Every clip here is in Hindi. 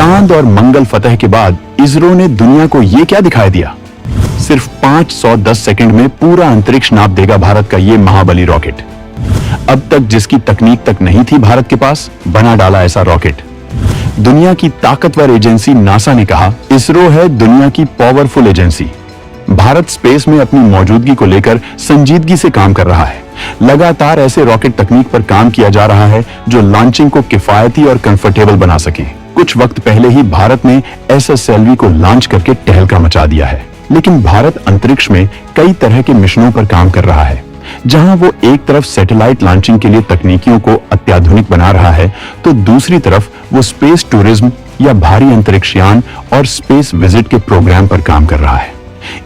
चांद और मंगल फतह के बाद इसरो ने दुनिया को ये क्या दिखाई दिया? सिर्फ 510 सेकंड में पूरा अंतरिक्ष नाप देगा भारत का ये महाबली रॉकेट। अब तक जिसकी तकनीक तक नहीं थी भारत के पास, बना डाला ऐसा रॉकेट। दुनिया की ताकतवर एजेंसी नासा ने कहा, इसरो है दुनिया की पावरफुल एजेंसी। भारत स्पेस में अपनी मौजूदगी को लेकर संजीदगी से काम कर रहा है। लगातार ऐसे रॉकेट तकनीक पर काम किया जा रहा है जो लॉन्चिंग को किफायती और कंफर्टेबल बना सके। कुछ वक्त पहले ही भारत ने SSLV को लॉन्च करके टहलका मचा दिया है। लेकिन भारत अंतरिक्ष में कई तरह के मिशनों पर काम कर रहा है। जहां वो एक तरफ सैटेलाइट लॉन्चिंग के लिए तकनीकियों को अत्याधुनिक बना रहा है, तो दूसरी तरफ वो स्पेस टूरिज्म या भारी अंतरिक्ष यान और स्पेस विजिट के प्रोग्राम पर काम कर रहा है।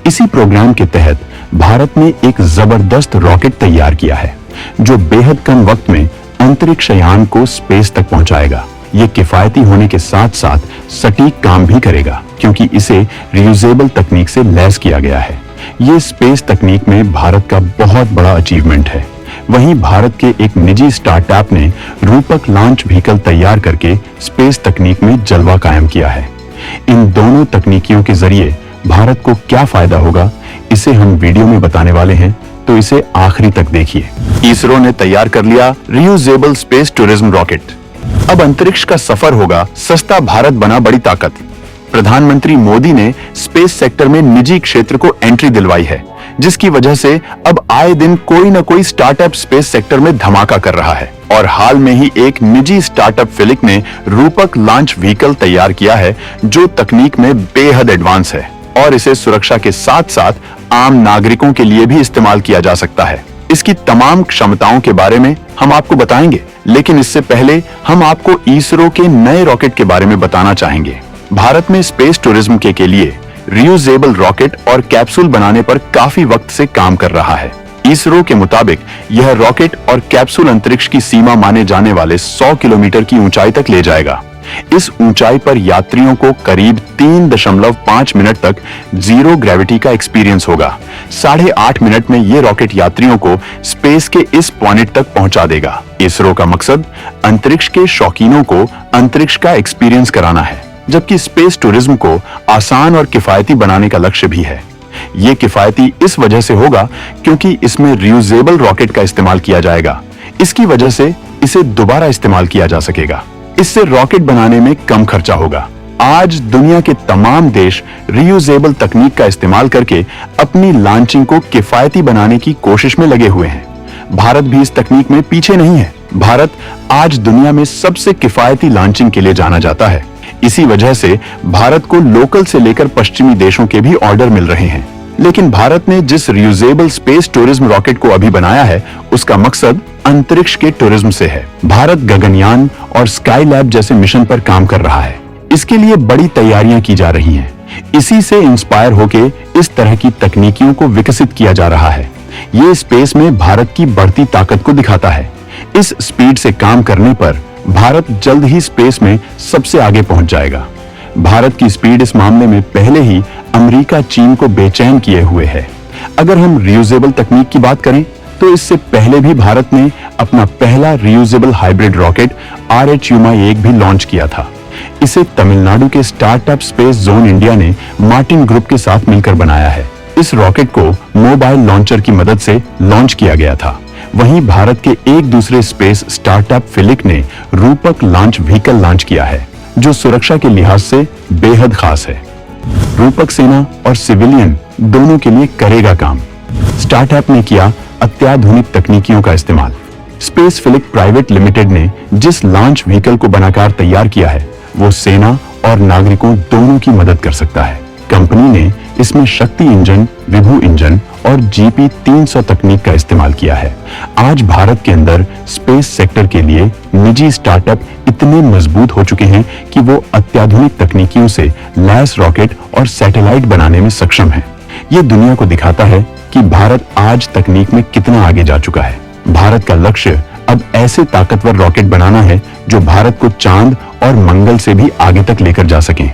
इसी प्रोग्राम के तहत भारत ने एक जबरदस्त रॉकेट तैयार किया है जो बेहद कम वक्त में अंतरिक्ष यान को स्पेस तक पहुंचाएगा। ये किफायती होने के साथ साथ सटीक काम भी करेगा क्योंकि इसे रियूजेबल तकनीक से लैस किया गया है। ये स्पेस तकनीक में भारत का बहुत बड़ा अचीवमेंट है। वहीं भारत के एक निजी स्टार्टअप ने रूपक लॉन्च व्हीकल तैयार करके स्पेस तकनीक में जलवा कायम किया है। इन दोनों तकनीकियों के जरिए भारत को क्या फायदा होगा, इसे हम वीडियो में बताने वाले हैं, तो इसे आखिरी तक देखिए। इसरो ने तैयार कर लिया रियूजेबल स्पेस टूरिज्म रॉकेट। अब अंतरिक्ष का सफर होगा सस्ता, भारत बना बड़ी ताकत। प्रधानमंत्री मोदी ने स्पेस सेक्टर में निजी क्षेत्र को एंट्री दिलवाई है, जिसकी वजह से अब आए दिन कोई न कोई स्टार्टअप स्पेस सेक्टर में धमाका कर रहा है। और हाल में ही एक निजी स्टार्टअप फिलिक ने रूपक लॉन्च व्हीकल तैयार किया है जो तकनीक में बेहद एडवांस है और इसे सुरक्षा के साथ साथ आम नागरिकों के लिए भी इस्तेमाल किया जा सकता है। इसकी तमाम क्षमताओं के बारे में हम आपको बताएंगे, लेकिन इससे पहले हम आपको इसरो के नए रॉकेट के बारे में बताना चाहेंगे। भारत में स्पेस टूरिज्म के लिए रियूजेबल रॉकेट और कैप्सूल बनाने पर काफी वक्त से काम कर रहा है। इसरो के मुताबिक यह रॉकेट और कैप्सूल अंतरिक्ष की सीमा माने जाने वाले 100 किलोमीटर की ऊंचाई तक ले जाएगा। इस ऊंचाई पर यात्रियों को करीब 3.5 मिनट तक जीरो ग्रेविटी का एक्सपीरियंस होगा। 8.5 मिनट में ये रॉकेट यात्रियों को स्पेस के इस पॉइंट तक पहुंचा देगा। इसरो का मकसद अंतरिक्ष के शौकीनों को अंतरिक्ष का एक्सपीरियंस कराना है, जबकि स्पेस टूरिज्म को आसान और किफायती बनाने का लक्ष्य भी है। ये किफायती इस वजह से होगा क्योंकि इसमें रियूजेबल रॉकेट का इस्तेमाल किया जाएगा। इसकी वजह से इसे दोबारा इस्तेमाल किया जा सकेगा। इससे रॉकेट बनाने में कम खर्चा होगा। आज दुनिया के तमाम देश रियूजेबल तकनीक का इस्तेमाल करके अपनी लॉन्चिंग को किफायती बनाने की कोशिश में लगे हुए हैं। भारत भी इस तकनीक में पीछे नहीं है। भारत आज दुनिया में सबसे किफायती लॉन्चिंग के लिए जाना जाता है। इसी वजह से भारत को लोकल से लेकर पश्चिमी देशों के भी ऑर्डर मिल रहे हैं। लेकिन भारत ने जिस रियूजेबल स्पेस टूरिज्म रॉकेट को अभी बनाया है, उसका मकसद अंतरिक्ष के टूरिज्म से है। भारत गगनयान और स्काई लैब जैसे मिशन पर काम कर रहा है। इसके लिए बड़ी तैयारियां की जा रही हैं। इसी से इंस्पायर होके इस तरह की तकनीकियों को विकसित किया जा रहा है। ये स्पेस में भारत की बढ़ती ताकत को दिखाता है। इस स्पीड से काम करने पर भारत जल्द ही स्पेस में सबसे आगे पहुंच जाएगा। भारत की स्पीड इस मामले में पहले ही अमेरिका, चीन को बेचैन किए हुए है। अगर हम रियूजेबल तकनीक की बात करें तो इससे पहले भी भारत ने अपना पहला रियूजेबल हाइब्रिड रॉकेट RHUMA-1 भी लॉन्च किया था। इसे तमिलनाडु के स्टार्टअप स्पेस जोन इंडिया ने मार्टिन ग्रुप के साथ मिलकर बनाया है। इस रॉकेट को मोबाइल लॉन्चर की मदद से लॉन्च किया गया था। वहीं भारत के एक दूसरे स्पेस स्टार्टअप फिलिक ने रूपक लॉन्च व्हीकल लॉन्च किया है, जो सुरक्षा के लिहाज से बेहद खास है। रूपक सेना और सिविलियन दोनों के लिए करेगा काम। स्टार्टअप ने किया अत्याधुनिक तकनीकियों का इस्तेमाल। स्पेस फिलिक प्राइवेट लिमिटेड ने जिस लॉन्च व्हीकल को बनाकर तैयार किया है, वो सेना और नागरिकों दोनों की मदद कर सकता है। कंपनी ने इसमें शक्ति इंजन, विभू इंजन और GP300 तकनीक का इस्तेमाल किया है। आज भारत के अंदर स्पेस सेक्टर के लिए निजी स्टार्टअप इतने मजबूत हो चुके हैं कि वो अत्याधुनिक तकनीकियों से लैस रॉकेट और सैटेलाइट बनाने में सक्षम है। ये दुनिया को दिखाता है कि भारत आज तकनीक में कितना आगे जा चुका है। भारत का लक्ष्य अब ऐसे ताकतवर रॉकेट बनाना है जो भारत को चांद और मंगल से भी आगे तक लेकर जा सकें।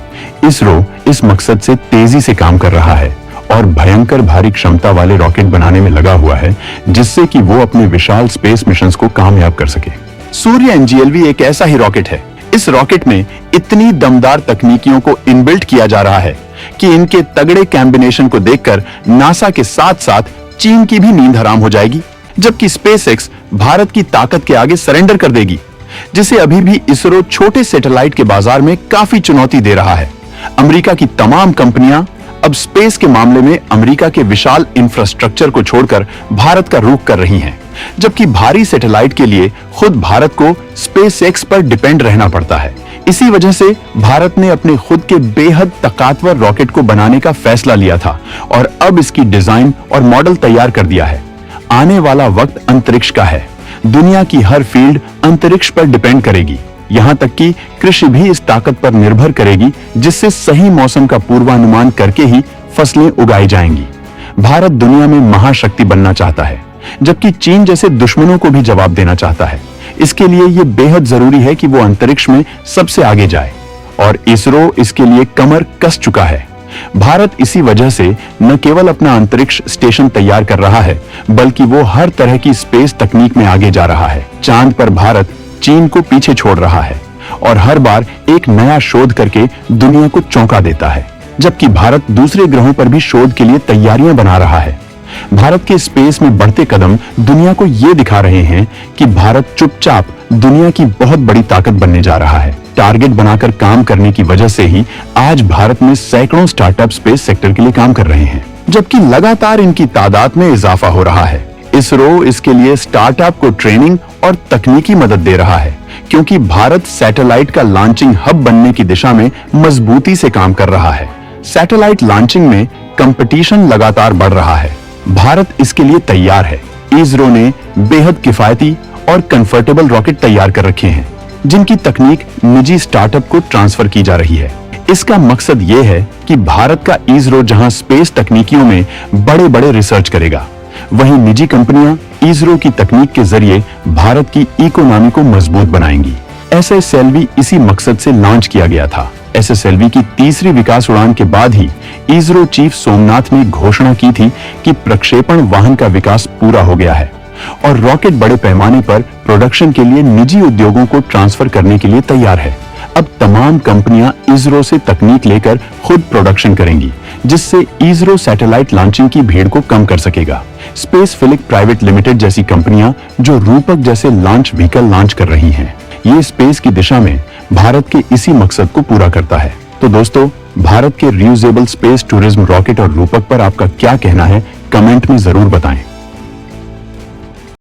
इसरो इस मकसद से तेजी से काम कर रहा है और भयंकर भारी क्षमता वाले रॉकेट बनाने में लगा हुआ है, जिससे कि वो अपने विशाल स्पेस मिशंस को कामयाब कर सके। सूर्य NGLV एक ऐसा ही रॉकेट है। इस रॉकेट में इतनी दमदार तकनीकियों को इनबिल्ट किया जा रहा है कि इनके तगड़े कॉम्बिनेशन को देखकर नासा के साथ साथ चीन की भी नींद हराम हो जाएगी, जबकि स्पेसएक्स भारत की ताकत के आगे सरेंडर कर देगी, जिसे अभी भी इसरो छोटे सैटेलाइट के बाजार में काफी चुनौती दे रहा है। अमेरिका की तमाम कंपनियां अब स्पेस के मामले में अमेरिका के विशाल इंफ्रास्ट्रक्चर को छोड़कर भारत का रुख कर रही हैं, जबकि भारी सैटेलाइट के लिए खुद भारत को स्पेसएक्स पर डिपेंड रहना पड़ता है। इसी वजह से भारत ने अपने खुद के बेहद ताकतवर रॉकेट को बनाने का फैसला लिया था और अब इसकी डिजाइन और मॉडल तैयार कर दिया है। आने वाला वक्त अंतरिक्ष का है। दुनिया की हर फील्ड अंतरिक्ष पर डिपेंड करेगी, यहां तक कि कृषि भी इस ताकत पर निर्भर करेगी, जिससे सही मौसम का पूर्वानुमान करके ही फसलें उगाई जाएंगी। भारत दुनिया में महाशक्ति बनना चाहता है, जबकि चीन जैसे दुश्मनों को भी जवाब देना चाहता है। इसके लिए यह बेहद जरूरी है कि वो अंतरिक्ष में सबसे आगे जाए और इसरो इसके लिए कमर कस चुका है। भारत इसी वजह से न केवल अपना अंतरिक्ष स्टेशन तैयार कर रहा है, बल्कि वो हर तरह की स्पेस तकनीक में आगे जा रहा है। चांद पर भारत चीन को पीछे छोड़ रहा है और हर बार एक नया शोध करके दुनिया को चौंका देता है, जबकि भारत दूसरे ग्रहों पर भी शोध के लिए तैयारियां बना रहा है। भारत के स्पेस में बढ़ते कदम दुनिया को ये दिखा रहे हैं कि भारत चुपचाप दुनिया की बहुत बड़ी ताकत बनने जा रहा है। टारगेट बनाकर काम करने की वजह से ही आज भारत में सैकड़ों स्टार्टअप स्पेस सेक्टर के लिए काम कर रहे हैं, जबकि लगातार इनकी तादाद में इजाफा हो रहा है। इसरो इसके लिए स्टार्टअप को ट्रेनिंग और तकनीकी मदद दे रहा है, क्योंकि भारत सैटेलाइट का लॉन्चिंग हब बनने की दिशा में मजबूती से काम कर रहा है। सैटेलाइट लॉन्चिंग में कंपटीशन लगातार बढ़ रहा है। भारत इसके लिए तैयार है। इसरो ने बेहद किफायती और कंफर्टेबल रॉकेट तैयार कर रखे हैं, जिनकी तकनीक निजी स्टार्टअप को ट्रांसफर की जा रही है। इसका मकसद ये है कि भारत का इसरो जहां स्पेस तकनीकियों में बड़े बड़े रिसर्च करेगा, वहीं निजी कंपनियां इसरो की तकनीक के जरिए भारत की इकोनॉमी को मजबूत बनाएंगी। SSLV इसी मकसद से लॉन्च किया गया था। SSLV की तीसरी विकास उड़ान के बाद ही इसरो चीफ सोमनाथ ने घोषणा की थी कि प्रक्षेपण वाहन का विकास पूरा हो गया है और रॉकेट बड़े पैमाने पर प्रोडक्शन के लिए निजी उद्योगों को ट्रांसफर करने के लिए तैयार है। अब तमाम कंपनियां इसरो से तकनीक लेकर खुद प्रोडक्शन करेंगी, जिससे इसरो सैटेलाइट लॉन्चिंग की भीड़ को कम कर सकेगा। स्पेस फिलिक प्राइवेट लिमिटेड जैसी कंपनियां जो रूपक जैसे लॉन्च व्हीकल लॉन्च कर रही हैं, ये स्पेस की दिशा में भारत के इसी मकसद को पूरा करता है। तो दोस्तों, भारत के रियूजेबल स्पेस टूरिज्म रॉकेट और रूपक पर आपका क्या कहना है, कमेंट में जरूर बताएं।